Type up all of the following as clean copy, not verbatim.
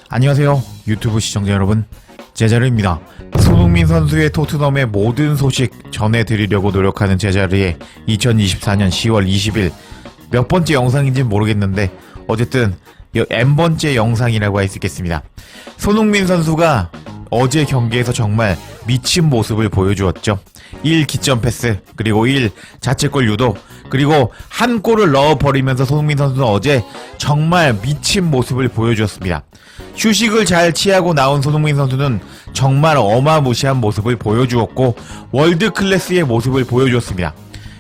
안녕하세요 유튜브 시청자 여러분, 제자르입니다. 손흥민 선수의 토트넘의 모든 소식 전해드리려고 노력하는 제자르의 2024년 10월 20일 몇 번째 영상인지 모르겠는데 어쨌든 N번째 영상이라고 할 수 있겠습니다. 손흥민 선수가 어제 경기에서 정말 미친 모습을 보여주었죠. 1 기점 패스, 그리고 1 자책골 유도, 그리고 한 골을 넣어버리면서 손흥민 선수는 어제 정말 미친 모습을 보여주었습니다. 휴식을 잘 취하고 나온 손흥민 선수는 정말 어마무시한 모습을 보여주었고 월드 클래스의 모습을 보여주었습니다.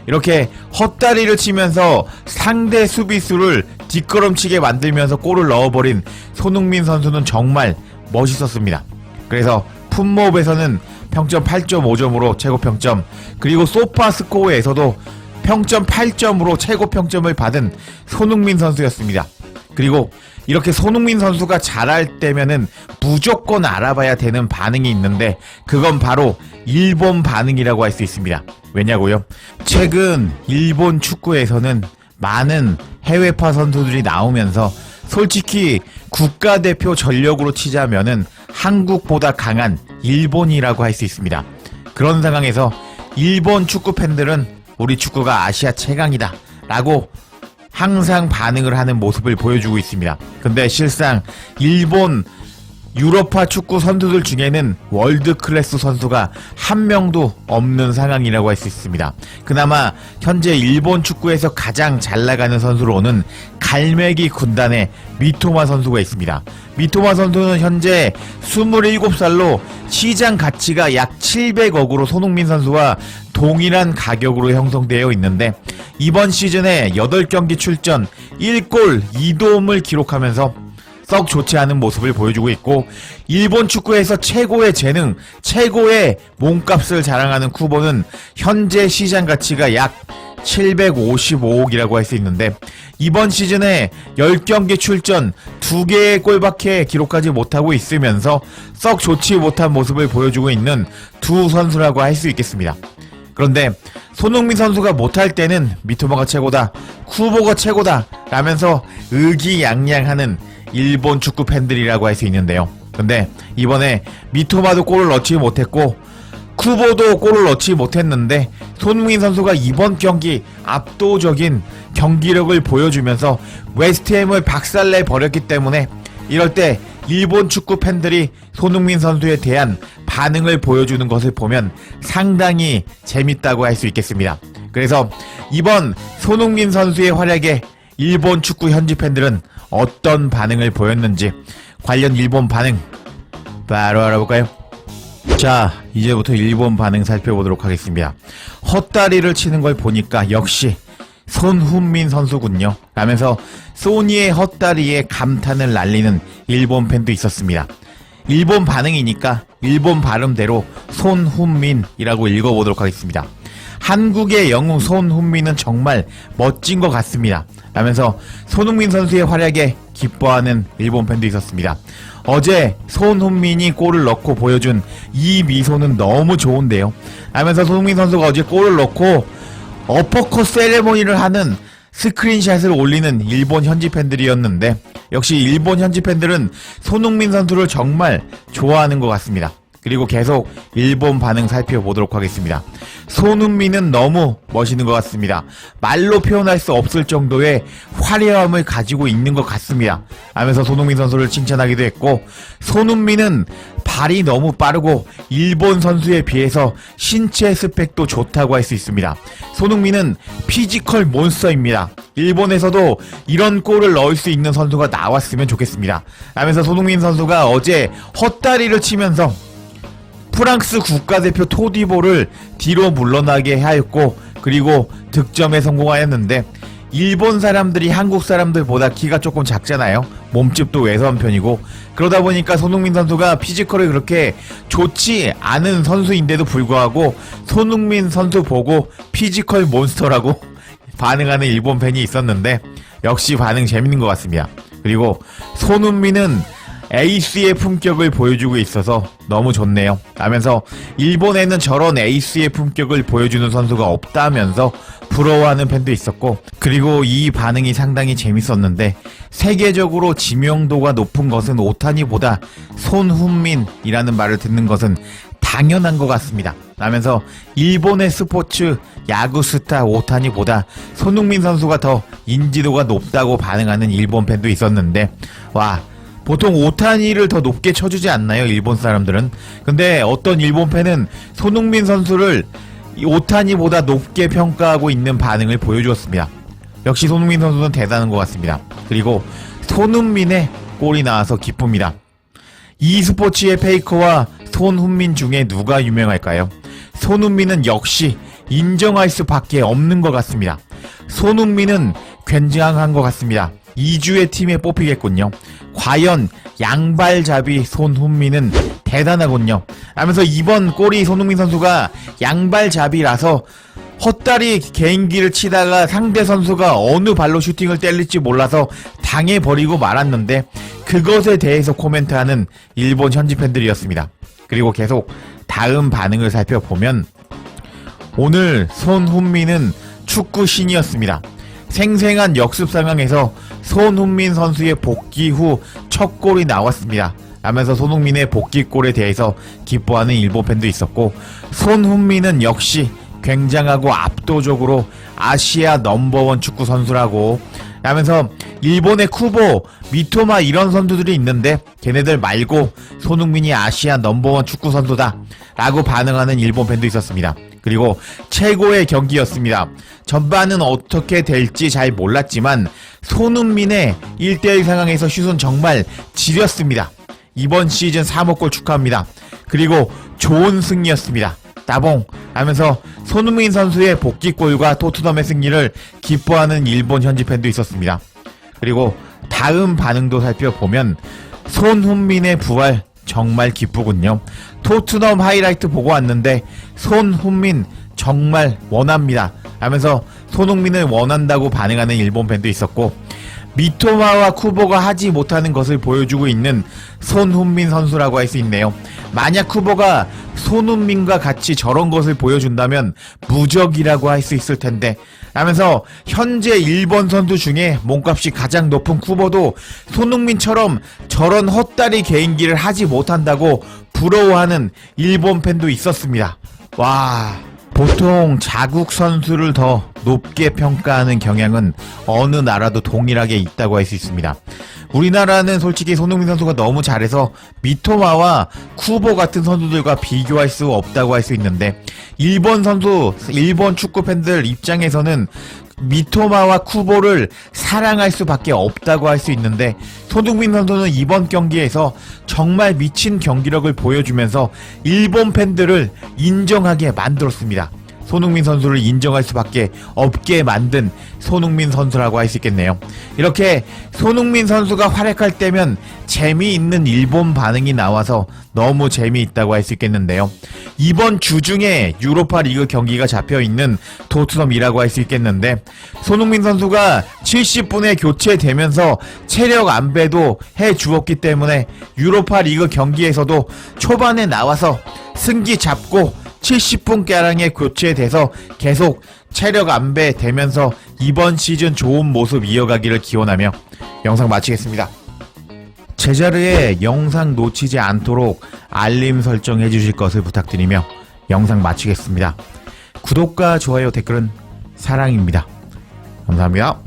이렇게 헛다리를 치면서 상대 수비수를 뒷걸음치게 만들면서 골을 넣어버린 손흥민 선수는 정말 멋있었습니다. 그래서 풋몹에서는 평점 8.5점으로 최고 평점, 그리고 소파스코어에서도 평점 8점으로 최고 평점을 받은 손흥민 선수였습니다. 그리고 이렇게 손흥민 선수가 잘할 때면은 무조건 알아봐야 되는 반응이 있는데 그건 바로 일본 반응이라고 할 수 있습니다. 왜냐고요? 최근 일본 축구에서는 많은 해외파 선수들이 나오면서 솔직히 국가대표 전력으로 치자면은 한국보다 강한 일본이라고 할 수 있습니다. 그런 상황에서 일본 축구 팬들은 우리 축구가 아시아 최강이다 라고 항상 반응을 하는 모습을 보여주고 있습니다. 근데 실상 일본 유럽파 축구 선수들 중에는 월드 클래스 선수가 한 명도 없는 상황이라고 할 수 있습니다. 그나마 현재 일본 축구에서 가장 잘 나가는 선수로는 갈매기 군단의 미토마 선수가 있습니다. 미토마 선수는 현재 27살로 시장 가치가 약 700억으로 손흥민 선수와 동일한 가격으로 형성되어 있는데 이번 시즌에 8경기 출전 1골 2도움을 기록하면서 썩 좋지 않은 모습을 보여주고 있고, 일본 축구에서 최고의 재능, 최고의 몸값을 자랑하는 쿠보는 현재 시장 가치가 약 755억이라고 할 수 있는데 이번 시즌에 10경기 출전 2개의 골밖에 기록하지 못하고 있으면서 썩 좋지 못한 모습을 보여주고 있는 두 선수라고 할 수 있겠습니다. 그런데 손흥민 선수가 못할 때는 미토마가 최고다, 쿠보가 최고다 라면서 의기양양하는 일본 축구 팬들이라고 할 수 있는데요. 근데 이번에 미토마도 골을 넣지 못했고 쿠보도 골을 넣지 못했는데 손흥민 선수가 이번 경기 압도적인 경기력을 보여주면서 웨스트햄을 박살내 버렸기 때문에 이럴 때 일본 축구 팬들이 손흥민 선수에 대한 반응을 보여주는 것을 보면 상당히 재밌다고 할 수 있겠습니다. 그래서 이번 손흥민 선수의 활약에 일본 축구 현지 팬들은 어떤 반응을 보였는지 관련 일본 반응 바로 알아볼까요? 자, 이제부터 일본 반응 살펴보도록 하겠습니다. 헛다리를 치는 걸 보니까 역시 손흥민 선수군요 라면서 소니의 헛다리에 감탄을 날리는 일본 팬도 있었습니다. 일본 반응이니까 일본 발음대로 손흥민이라고 읽어보도록 하겠습니다. 한국의 영웅 손흥민은 정말 멋진 것 같습니다 라면서 손흥민 선수의 활약에 기뻐하는 일본 팬도 있었습니다. 어제 손흥민이 골을 넣고 보여준 이 미소는 너무 좋은데요 라면서 손흥민 선수가 어제 골을 넣고 어퍼컷 세레모니를 하는 스크린샷을 올리는 일본 현지 팬들이었는데 역시 일본 현지 팬들은 손흥민 선수를 정말 좋아하는 것 같습니다. 그리고 계속 일본 반응 살펴보도록 하겠습니다. 손흥민은 너무 멋있는 것 같습니다. 말로 표현할 수 없을 정도의 화려함을 가지고 있는 것 같습니다 하면서 손흥민 선수를 칭찬하기도 했고, 손흥민은 발이 너무 빠르고 일본 선수에 비해서 신체 스펙도 좋다고 할 수 있습니다. 손흥민은 피지컬 몬스터입니다. 일본에서도 이런 골을 넣을 수 있는 선수가 나왔으면 좋겠습니다 하면서 손흥민 선수가 어제 헛다리를 치면서 프랑스 국가대표 토디보를 뒤로 물러나게 하였고 그리고 득점에 성공하였는데 일본 사람들이 한국 사람들보다 키가 조금 작잖아요. 몸집도 왜소한 편이고 그러다 보니까 손흥민 선수가 피지컬이 그렇게 좋지 않은 선수인데도 불구하고 손흥민 선수 보고 피지컬 몬스터라고 반응하는 일본 팬이 있었는데 역시 반응 재밌는 것 같습니다. 그리고 손흥민은 에이스의 품격을 보여주고 있어서 너무 좋네요 라면서 일본에는 저런 에이스의 품격을 보여주는 선수가 없다면서 부러워하는 팬도 있었고, 그리고 이 반응이 상당히 재밌었는데 세계적으로 지명도가 높은 것은 오타니보다 손흥민이라는 말을 듣는 것은 당연한 것 같습니다 라면서 일본의 스포츠 야구 스타 오타니보다 손흥민 선수가 더 인지도가 높다고 반응하는 일본 팬도 있었는데, 와, 보통 오타니를 더 높게 쳐주지 않나요 일본 사람들은? 근데 어떤 일본 팬은 손흥민 선수를 오타니보다 높게 평가하고 있는 반응을 보여주었습니다. 역시 손흥민 선수는 대단한 것 같습니다. 그리고 손흥민의 골이 나와서 기쁩니다. e스포츠의 페이커와 손흥민 중에 누가 유명할까요? 손흥민은 역시 인정할 수밖에 없는 것 같습니다. 손흥민은 굉장한 것 같습니다. 2주의 팀에 뽑히겠군요. 과연 양발잡이 손흥민은 대단하군요 하면서 이번 골이 손흥민 선수가 양발잡이라서 헛다리 개인기를 치다가 상대 선수가 어느 발로 슈팅을 때릴지 몰라서 당해버리고 말았는데, 그것에 대해서 코멘트하는 일본 현지 팬들이었습니다. 그리고 계속 다음 반응을 살펴보면 오늘 손흥민은 축구 신이었습니다. 생생한 역습 상황에서 손흥민 선수의 복귀 후 첫 골이 나왔습니다 라면서 손흥민의 복귀골에 대해서 기뻐하는 일본 팬도 있었고, 손흥민은 역시 굉장하고 압도적으로 아시아 넘버원 축구 선수라고 라면서 일본의 쿠보, 미토마 이런 선수들이 있는데 걔네들 말고 손흥민이 아시아 넘버원 축구 선수다 라고 반응하는 일본 팬도 있었습니다. 그리고 최고의 경기였습니다. 전반은 어떻게 될지 잘 몰랐지만 손흥민의 1대1 상황에서 슛은 정말 지렸습니다. 이번 시즌 3호 골 축하합니다. 그리고 좋은 승리였습니다. 따봉 하면서 손흥민 선수의 복귀골과 토트넘의 승리를 기뻐하는 일본 현지 팬도 있었습니다. 그리고 다음 반응도 살펴보면 손흥민의 부활 정말 기쁘군요. 토트넘 하이라이트 보고 왔는데 손흥민 정말 원합니다 하면서 손흥민을 원한다고 반응하는 일본 팬도 있었고, 미토마와 쿠보가 하지 못하는 것을 보여주고 있는 손흥민 선수라고 할 수 있네요. 만약 쿠보가 손흥민과 같이 저런 것을 보여준다면 무적이라고 할 수 있을 텐데 라면서 현재 일본 선수 중에 몸값이 가장 높은 쿠보도 손흥민처럼 저런 헛다리 개인기를 하지 못한다고 부러워하는 일본 팬도 있었습니다. 와, 보통 자국 선수를 더 높게 평가하는 경향은 어느 나라도 동일하게 있다고 할 수 있습니다. 우리나라는 솔직히 손흥민 선수가 너무 잘해서 미토마와 쿠보 같은 선수들과 비교할 수 없다고 할 수 있는데, 일본 축구 팬들 입장에서는 미토마와 쿠보를 사랑할 수밖에 없다고 할 수 있는데, 손흥민 선수는 이번 경기에서 정말 미친 경기력을 보여주면서 일본 팬들을 인정하게 만들었습니다. 손흥민 선수를 인정할 수밖에 없게 만든 손흥민 선수라고 할 수 있겠네요. 이렇게 손흥민 선수가 활약할 때면 재미있는 일본 반응이 나와서 너무 재미있다고 할 수 있겠는데요. 이번 주 중에 유로파 리그 경기가 잡혀있는 토트넘이라고 할 수 있겠는데, 손흥민 선수가 70분에 교체되면서 체력 안배도 해주었기 때문에 유로파 리그 경기에서도 초반에 나와서 승기 잡고 70분가량에 교체돼서 계속 체력 안배되면서 이번 시즌 좋은 모습 이어가기를 기원하며 영상 마치겠습니다. 제자리에 영상 놓치지 않도록 알림 설정해 주실 것을 부탁드리며 영상 마치겠습니다. 구독과 좋아요, 댓글은 사랑입니다. 감사합니다.